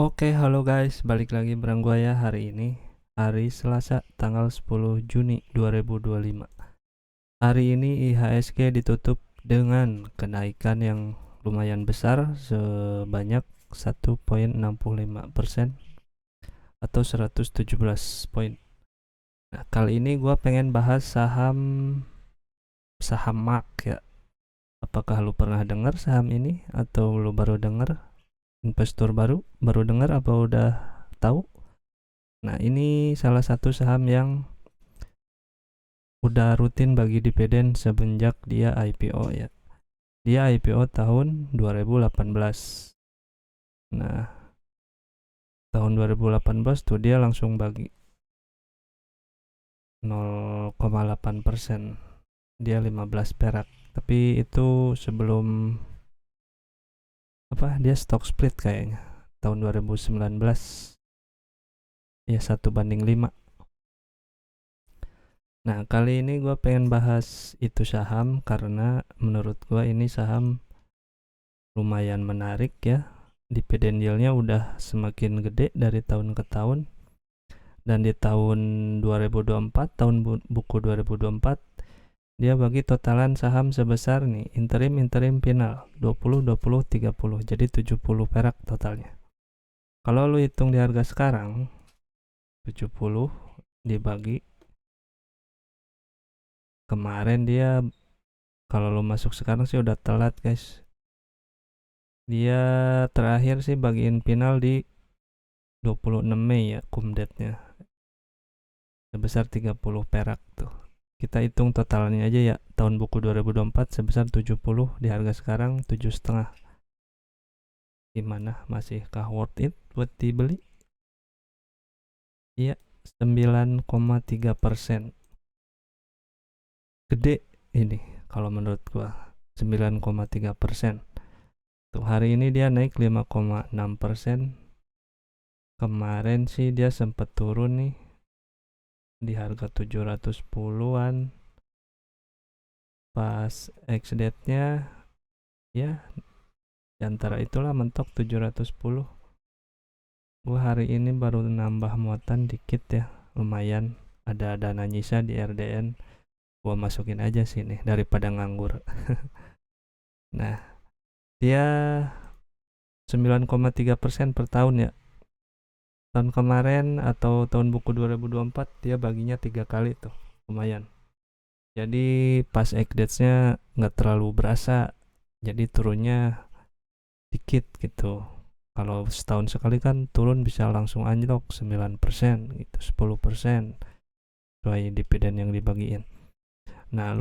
Oke, halo guys, balik lagi bareng gua ya hari ini. Hari Selasa, tanggal 10 Juni 2025. Hari ini IHSG ditutup dengan kenaikan yang lumayan besar sebanyak 1,65% atau 117 poin. Nah, kali ini gua pengen bahas saham saham MAK ya. Apakah lu pernah dengar saham ini atau lu baru dengar? Investor baru dengar apa udah tahu? Nah, ini salah satu saham yang udah rutin bagi dividen semenjak dia IPO ya. Dia IPO tahun 2018. Nah, tahun 2018 tuh dia langsung bagi 0,8%. Dia 15 perak. Tapi itu sebelum dia stock split kayaknya. Tahun 2019. Ya 1:5. Nah, kali ini gue pengen bahas itu saham karena menurut gue ini saham lumayan menarik ya. Dividen yieldnya udah semakin gede dari tahun ke tahun, dan di tahun 2024, tahun buku 2024, dia bagi totalan saham sebesar nih interim final 20 20 30, jadi 70 perak totalnya. Kalau lu hitung di harga sekarang, 70 dibagi kemarin, dia kalau lu masuk sekarang sih udah telat guys. Dia terakhir sih bagiin final di 26 Mei ya, kumdetnya sebesar 30 perak tuh. Kita hitung totalnya aja ya, tahun buku 2024 sebesar 70, di harga sekarang 7,5. Gimana, masihkah worth it buat dibeli? Iya, 9,3%. Gede ini kalau menurut gua, 9,3%. Tuh, hari ini dia naik 5,6%. Kemarin sih dia sempat turun nih di harga 710-an. Pas ex-date-nya ya di antara itulah mentok 710. Gua hari ini baru nambah muatan dikit ya, lumayan. Ada dana nyisa di RDN, gua masukin aja sini daripada nganggur. Nah, dia 9,3% per tahun ya. Tahun kemarin atau tahun buku 2024 dia baginya 3 kali tuh, lumayan. Jadi pas exit-nya nggak terlalu berasa, jadi turunnya dikit gitu. Kalau setahun sekali kan turun bisa langsung anjlok 9% gitu, 10% sesuai dividen yang dibagiin. Nah,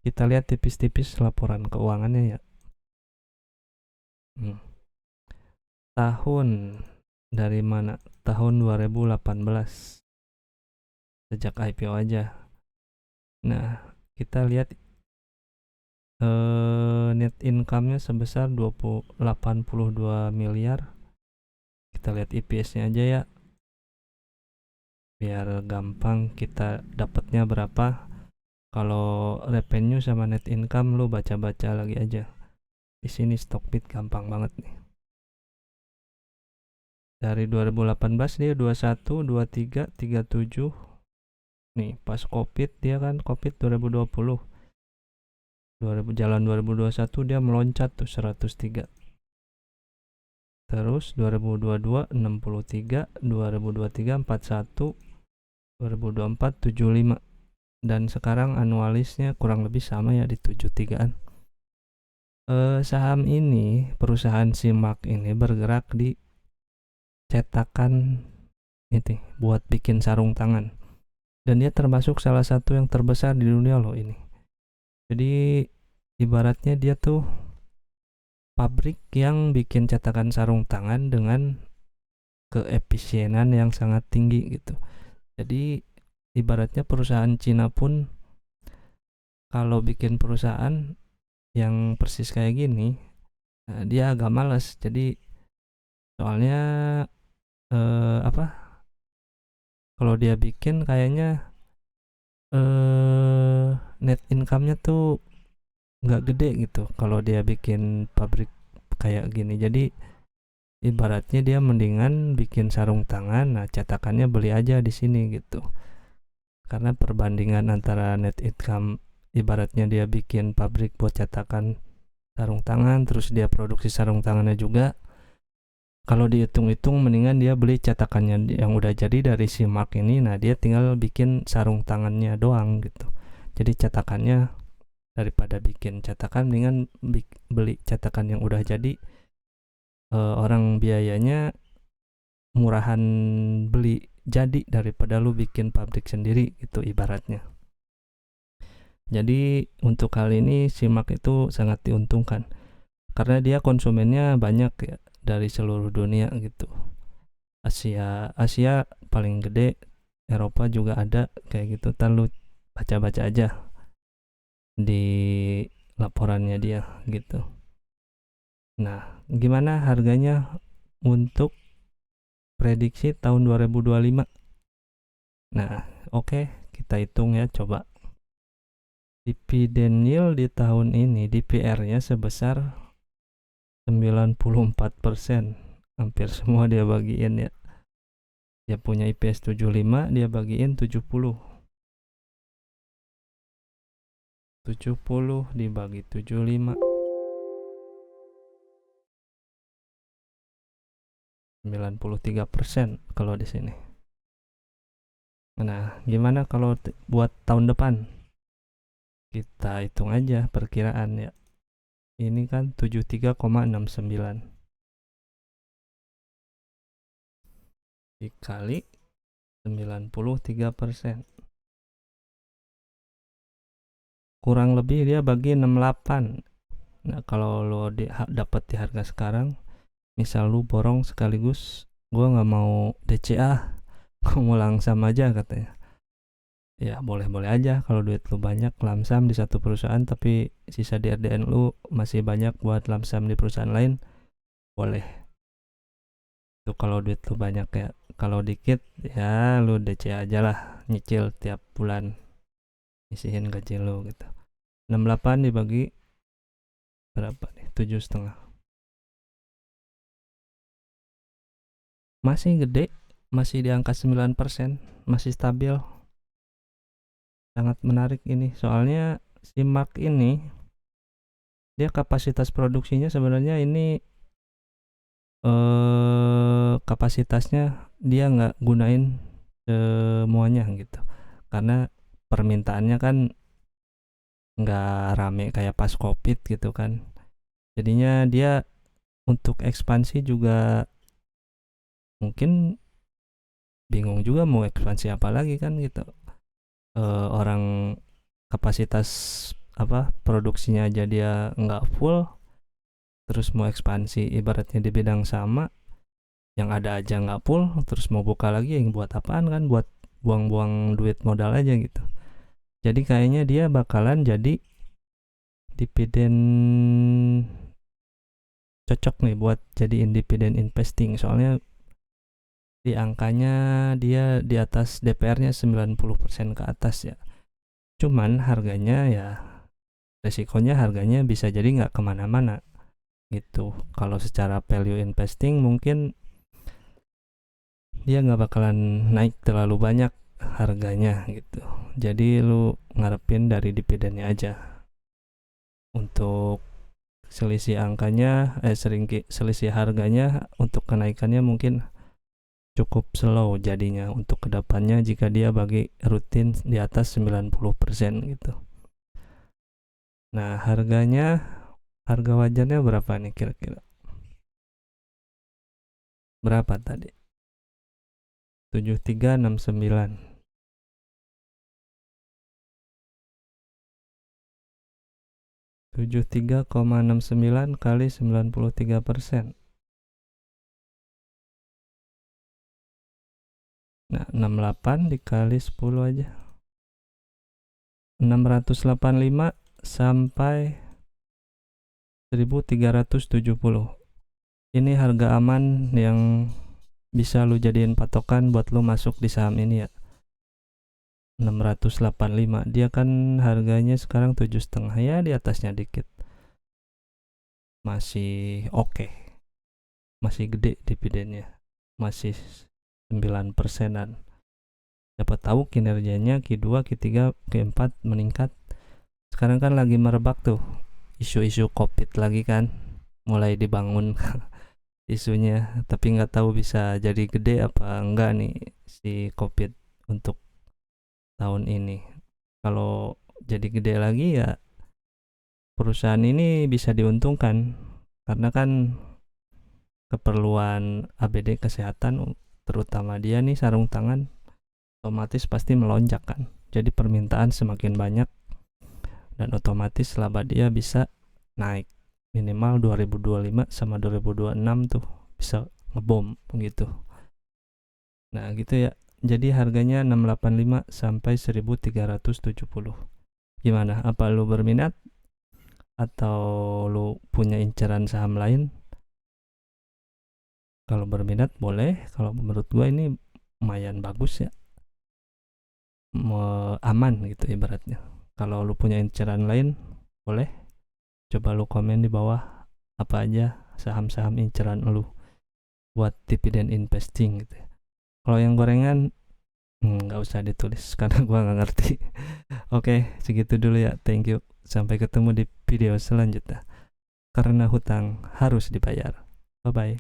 kita lihat tipis-tipis laporan keuangannya ya. Tahun dari mana? Tahun 2018, sejak IPO aja. Nah, kita lihat net income-nya sebesar 82 miliar. Kita lihat EPS-nya aja ya, biar gampang kita dapatnya berapa. Kalau revenue sama net income lu baca-baca lagi aja. Di sini Stockbit gampang banget nih. Dari 2018 dia 21, 23, 37. Nih, pas Covid dia kan, Covid 2020. 2021 dia meloncat tuh 103. Terus 2022 63, 2023 41, 2024 75, dan sekarang anualisnya kurang lebih sama ya di 73-an. Saham ini, perusahaan Simak ini bergerak di cetakan ini buat bikin sarung tangan, dan dia termasuk salah satu yang terbesar di dunia loh ini. Jadi ibaratnya dia tuh pabrik yang bikin cetakan sarung tangan dengan keefisienan yang sangat tinggi gitu. Jadi ibaratnya perusahaan Cina pun kalau bikin perusahaan yang persis kayak gini, dia agak males. Jadi soalnya kalau dia bikin kayaknya net income-nya tuh nggak gede gitu kalau dia bikin pabrik kayak gini. Jadi ibaratnya dia mendingan bikin sarung tangan, nah cetakannya beli aja di sini gitu. Karena perbandingan antara net income, ibaratnya dia bikin pabrik buat cetakan sarung tangan, terus dia produksi sarung tangannya juga, kalau dihitung-hitung mendingan dia beli cetakannya yang udah jadi dari si Mark ini. Nah dia tinggal bikin sarung tangannya doang gitu. Jadi cetakannya, daripada bikin cetakan mendingan beli cetakan yang udah jadi. Orang biayanya murahan beli jadi daripada lu bikin pabrik sendiri gitu ibaratnya. Jadi untuk hal ini si Mark itu sangat diuntungkan karena dia konsumennya banyak ya, dari seluruh dunia gitu. Asia paling gede, Eropa juga ada kayak gitu. Ntar lu baca-baca aja di laporannya dia gitu. Nah, gimana harganya untuk prediksi tahun 2025? Nah, oke, kita hitung ya coba. Dividen yield di tahun ini DPR-nya sebesar 94%. Hampir semua dia bagiin ya. Dia punya IPS 75, dia bagiin 70. 70 dibagi 75. 93% kalau di sini. Nah, gimana kalau buat tahun depan? Kita hitung aja perkiraan ya. Ini kan 73,69 dikali 93%. Kurang lebih dia bagi 68. Nah, kalau lo dapat di harga sekarang, misal lu borong sekaligus, gua nggak mau DCA, gua mau langsam aja katanya. Ya boleh-boleh aja kalau duit lu banyak lamsam di satu perusahaan tapi sisa di RDN lu masih banyak buat lamsam di perusahaan lain, boleh. Itu kalau duit lu banyak ya. Kalau dikit ya lu DCA aja lah, nyicil tiap bulan, isihin gaji lu gitu. 68 dibagi berapa nih? 7,5. Masih gede, masih di angka 9%, masih stabil. Sangat menarik ini, soalnya si Mark ini dia kapasitas produksinya sebenarnya ini kapasitasnya dia nggak gunain semuanya gitu, karena permintaannya kan nggak rame kayak pas COVID gitu kan. Jadinya dia untuk ekspansi juga mungkin bingung juga mau ekspansi apa lagi kan gitu. Orang kapasitas produksinya aja dia nggak full, terus mau ekspansi ibaratnya di bidang sama yang ada aja nggak full, terus mau buka lagi yang buat apaan kan, buat buang-buang duit modal aja gitu. Jadi kayaknya dia bakalan jadi dividen cocok nih buat jadi dividen investing, soalnya di angkanya dia di atas DPR-nya 90% ke atas ya. Cuman harganya ya resikonya harganya bisa jadi nggak kemana-mana gitu. Kalau secara value investing mungkin dia nggak bakalan naik terlalu banyak harganya gitu. Jadi lu ngarepin dari dividennya aja. Untuk selisih angkanya selisih harganya untuk kenaikannya mungkin cukup slow jadinya untuk kedepannya jika dia bagi rutin di atas 90% gitu. Nah, harga wajarnya berapa nih kira-kira? Berapa tadi? 7369. 73,69 kali 93%. Nah, 68 dikali 10 aja. 685 sampai 1370. Ini harga aman yang bisa lu jadiin patokan buat lu masuk di saham ini ya. 685, dia kan harganya sekarang 7,5 ya, di atasnya dikit. Masih oke. masih gede dividennya, masih 9%-an. Siapa tahu kinerjanya Q2, Q3, Q4 meningkat. Sekarang kan lagi merebak tuh isu-isu COVID lagi kan, mulai dibangun isunya, tapi nggak tahu bisa jadi gede apa enggak nih si COVID untuk tahun ini. Kalau jadi gede lagi ya perusahaan ini bisa diuntungkan karena kan keperluan APD kesehatan, terutama dia nih sarung tangan, otomatis pasti melonjak kan. Jadi permintaan semakin banyak dan otomatis laba dia bisa naik minimal 2025 sama 2026 tuh bisa ngebom gitu. Nah gitu ya, jadi harganya 685 sampai 1370. Gimana, apa lu berminat atau lu punya inceran saham lain? Kalau berminat boleh, kalau menurut gua ini lumayan bagus ya, aman gitu ibaratnya. Kalau lu punya inceran lain boleh coba lu komen di bawah apa aja saham-saham inceran lu buat dividen investing gitu ya. Kalau yang gorengan nggak usah ditulis karena gua nggak ngerti. Oke, segitu dulu ya, thank you, sampai ketemu di video selanjutnya, karena hutang harus dibayar. Bye bye.